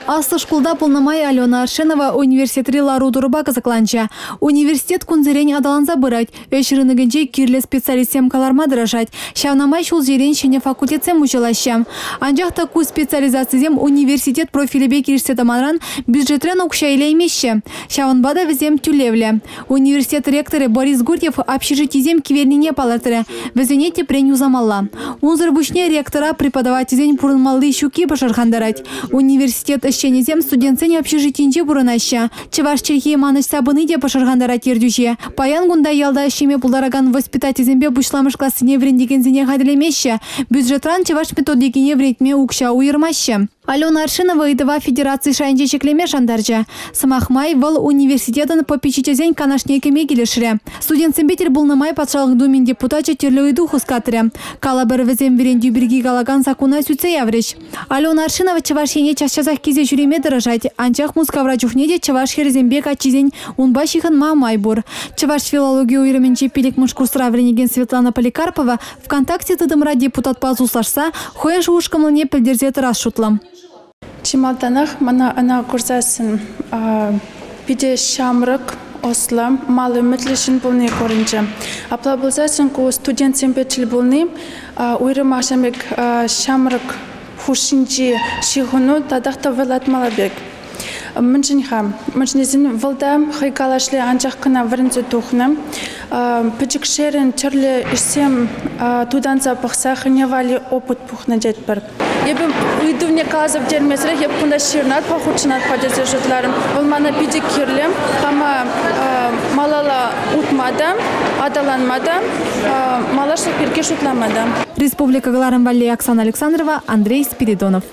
Асты школда полномай Алена Аршенова университетри лару дурба казакланча. Университет кунзерень адаланза бырать. Вечерынығынче кирле специалистем каларма дырашать. Шавнамай шул жерен шене факультетсем училащам. Анжақта ку специализациязем университет профилебе кирштетаманран бюджетрен укшайле имеще. Шаванбада візем тюлевле. Университет ректоры Борис Гурьев общежитизем кивернине палатыры. Візенете преню замалла. Унзыр бушне ректора преподавателен пурынмалды щуки башархандарать. Университет ищенезем студентсене общежитинче бурынаща. Чеваш Чехия маныш сабыны де пашархандарать ердюже. Паян гунда ялда щеме пулдараган воспитательзембе бушламыш классыне врендегензене хаделемеще. Бюджетран чеваш методикине вредме укша уйырмаще. Алена Аршинова идова федерации шайынче чеклеме шандаржа. Самахмай вал университетын попечителзен канашне кемегелешре. Студентсембетер булнамай патшалық думен депутатча терлі иду хускатыря. Кала бір візем верендю бірги галаган сакуна сүтсе явреш. Алена Аршинова чавашене чашчазах кезе жүреме дыражать. Анчах мускавра чухнеде чаваш херзембек ачизен унбашихын мамай бур. Чаваш филология уйрыменче пелек мышкурсыра вренеген Светлана Поликарпова ВКонтакте тыдымра депутат пазуслашса, хоен шуышкамлыне пілдерзе тырас шутлам. Чималтанах мана ана курсасын биде шамрык ослам малы метлешин полный коринча. Апла булсасын ку студент семпечил полный уйрым ашамек шамрык хушинчи шихуну тадахта велат малабек. Мынчнезин вылда хайкалашле анчах кына врынзы тухнам. Пычыкшерен чырле ишсем тудан запахса хыневали опыт пухна жетпір. Ебім үйдівне казып дермесірек, еб күнда ширнат, пахучынат падезе жұтларын. Бұл мана биді керлем, қама малала утмадам, адаланмадам, малашлық берге жұтламадам. Республика Галарым Валли Оксана Александрова, Андрей Спиридонов.